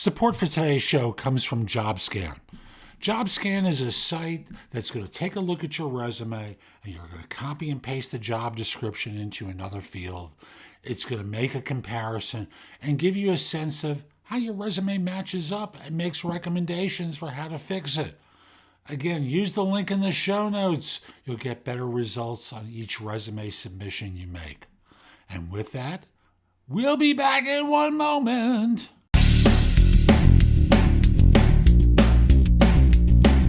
Support for today's show comes from Jobscan. Jobscan is a site that's going to take a look at your resume and you're going to copy and paste the job description into another field. It's going to make a comparison and give you a sense of how your resume matches up and makes recommendations for how to fix it. Again, use the link in the show notes. You'll get better results on each resume submission you make. And with that, we'll be back in one moment.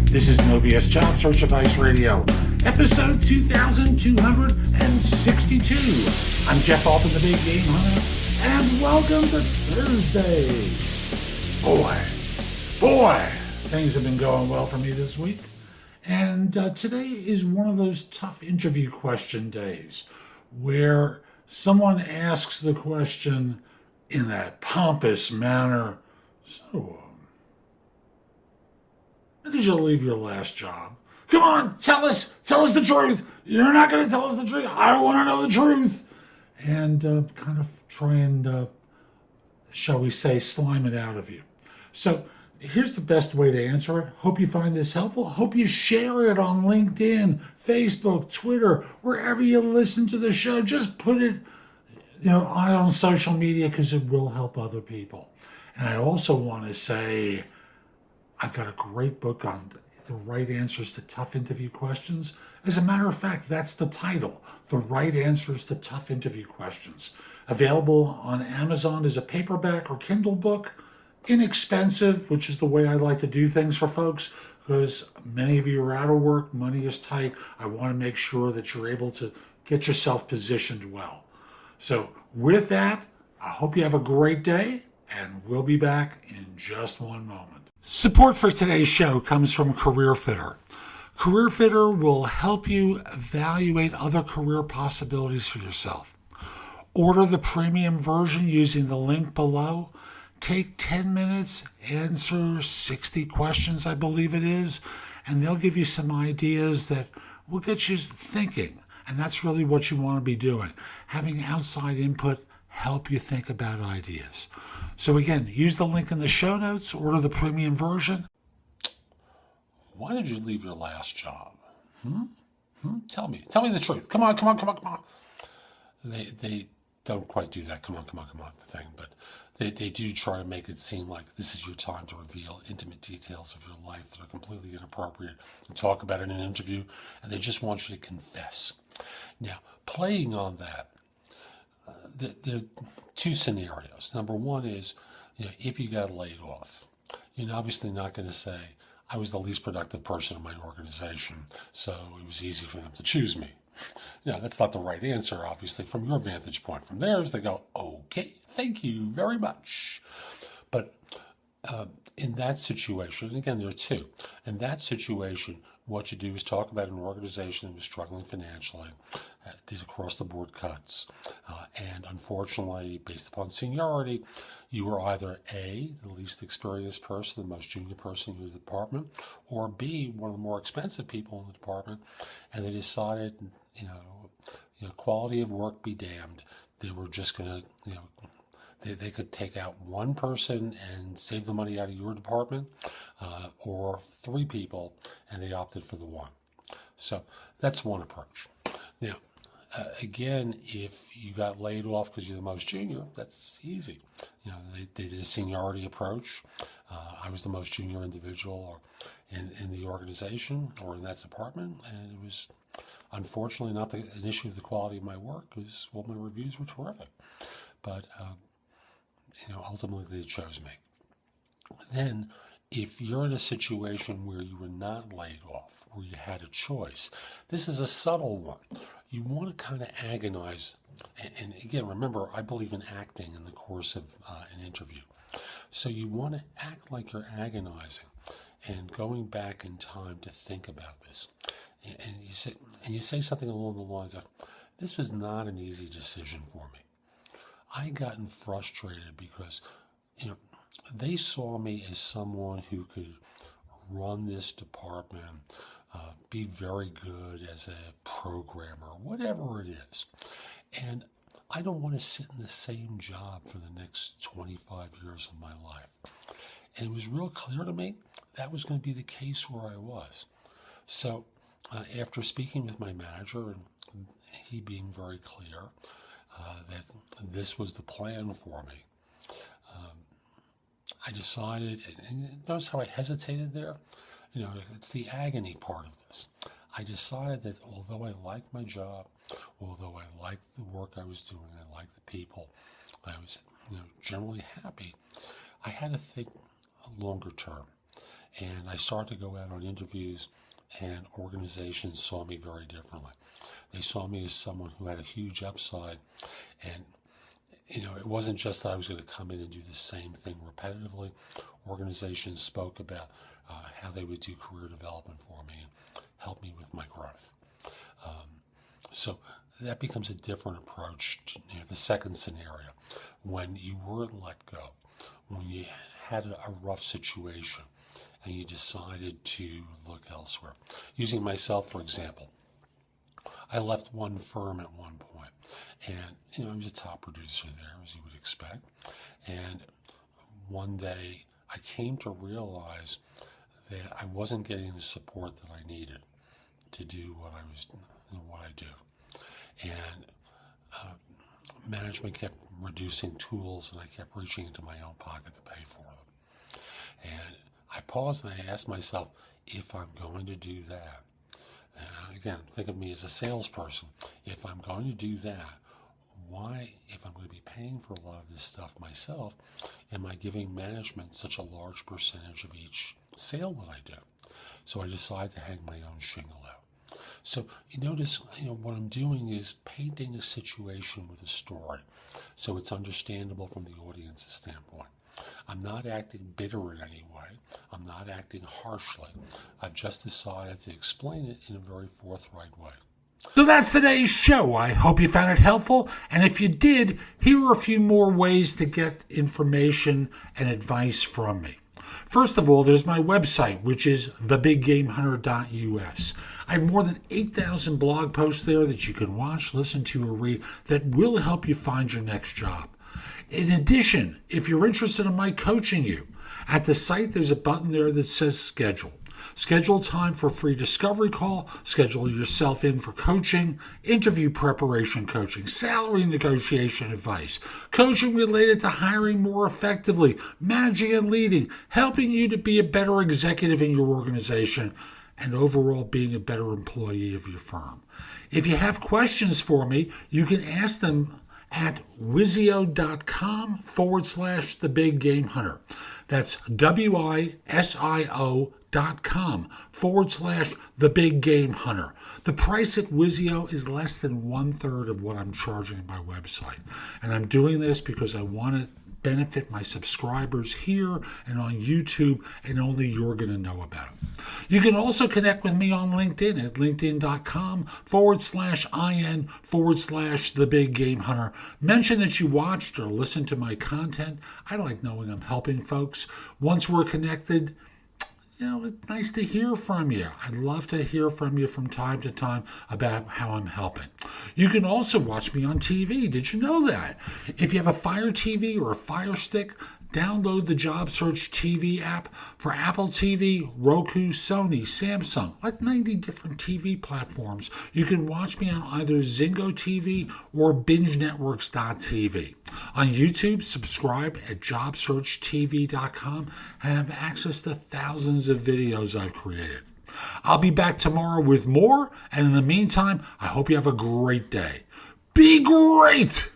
This is No BS Job Search Advice Radio, episode 2262. I'm Jeff Altman, the Big Game Hunter, and welcome to Thursday. Boy, things have been going well for me this week. And today is one of those tough interview question days where someone asks the question in that pompous manner, so, how did you leave your last job? Come on, tell us the truth. You're not going to tell us the truth. I want to know the truth. And kind of try and, shall we say, slime it out of you. So here's the best way to answer it. Hope you find this helpful. Hope you share it on LinkedIn, Facebook, Twitter, wherever you listen to the show. Just put it, on social media because it will help other people. And I also want to say, I've got a great book on the right answers to tough interview questions. As a matter of fact, that's the title, The Right Answers to Tough Interview Questions. Available on Amazon as a paperback or Kindle book. Inexpensive, which is the way I like to do things for folks, because many of you are out of work, money is tight. I want to make sure that you're able to get yourself positioned well. So with that, I hope you have a great day, and we'll be back in just one moment. Support for today's show comes from Careerfitter. Careerfitter will help you evaluate other career possibilities for yourself. Order the premium version using the link below. Take 10 minutes, answer 60 questions, I believe it is, and they'll give you some ideas that will get you thinking. And that's really what you want to be doing. Having outside input help you think about ideas. So again, use the link in the show notes, order the premium version. Why did you leave your last job? Tell me the truth. Come on. They don't quite do that. Come on, the thing, but they do try to make it seem like this is your time to reveal intimate details of your life that are completely inappropriate to talk about in an interview, and they just want you to confess. Now, playing on that, there are two scenarios. Number one is, if you got laid off, you're obviously not going to say, I was the least productive person in my organization, so it was easy for them to choose me. That's not the right answer, obviously, from your vantage point. From theirs, they go, okay, thank you very much. But in that situation, and again, there are two. In that situation, what you do is talk about an organization that was struggling financially, did across-the-board cuts, and unfortunately, based upon seniority, you were either A, the least experienced person, the most junior person in the department, or B, one of the more expensive people in the department, and they decided, quality of work be damned. They were just going to, they could take out one person and save the money out of your department, or three people, and they opted for the one. So that's one approach. Now, again, if you got laid off because you're the most junior, that's easy. They did a seniority approach. I was the most junior individual in the organization or in that department, and it was unfortunately not an issue of the quality of my work, because my reviews were terrific. But ultimately they chose me. Then, if you're in a situation where you were not laid off, where you had a choice, this is a subtle one. You want to kind of agonize, and again, remember, I believe in acting in the course of an interview. So you want to act like you're agonizing and going back in time to think about this. And you say something along the lines of, this was not an easy decision for me. I gotten frustrated because, they saw me as someone who could run this department, be very good as a programmer, whatever it is. And I don't want to sit in the same job for the next 25 years of my life. And it was real clear to me that was going to be the case where I was. So after speaking with my manager and he being very clear that this was the plan for me, I decided, and notice how I hesitated there? It's the agony part of this. I decided that although I liked my job, although I liked the work I was doing, I liked the people, I was generally happy, I had to think longer term. And I started to go out on interviews, and organizations saw me very differently. They saw me as someone who had a huge upside, and it wasn't just that I was going to come in and do the same thing repetitively. Organizations spoke about how they would do career development for me and help me with my growth. So that becomes a different approach to the second scenario, when you weren't let go, when you had a rough situation and you decided to look elsewhere. Using myself, for example, I left one firm at one point, and I was a top producer there, as you would expect. And one day I came to realize that I wasn't getting the support that I needed to do what I do. And management kept reducing tools, and I kept reaching into my own pocket to pay for them. And I paused and I asked myself, if I'm going to do that, and again, think of me as a salesperson, if I'm going to do that, why, if I'm going to be paying for a lot of this stuff myself, am I giving management such a large percentage of each sale that I do? So I decided to hang my own shingle out. So you notice, what I'm doing is painting a situation with a story, so it's understandable from the audience's standpoint. I'm not acting bitter in any way. I'm not acting harshly. I've just decided to explain it in a very forthright way. So that's today's show. I hope you found it helpful. And if you did, here are a few more ways to get information and advice from me. First of all, there's my website, which is thebiggamehunter.us. I have more than 8,000 blog posts there that you can watch, listen to, or read that will help you find your next job. In addition, if you're interested in my coaching you, at the site there's a button there that says schedule. Schedule time for a free discovery call, schedule yourself in for coaching, interview preparation coaching, salary negotiation advice, coaching related to hiring more effectively, managing and leading, helping you to be a better executive in your organization, and overall being a better employee of your firm. If you have questions for me, you can ask them at wisio.com/thebiggamehunter. That's wisio.com/thebiggamehunter. The price at Wisio is less than 1/3 of what I'm charging at my website. And I'm doing this because I want to benefit my subscribers here and on YouTube, and only you're going to know about it. You can also connect with me on LinkedIn at linkedin.com/in/thebiggamehunter. Mention that you watched or listened to my content. I like knowing I'm helping folks. Once we're connected, it's nice to hear from you. I'd love to hear from you from time to time about how I'm helping. You can also watch me on TV. Did you know that? If you have a Fire TV or a Fire Stick, download the Job Search TV app for Apple TV, Roku, Sony, Samsung, like 90 different TV platforms. You can watch me on either Zingo TV or BingeNetworks.tv. On YouTube, subscribe at JobSearchTV.com and have access to thousands of videos I've created. I'll be back tomorrow with more, and in the meantime, I hope you have a great day. Be great!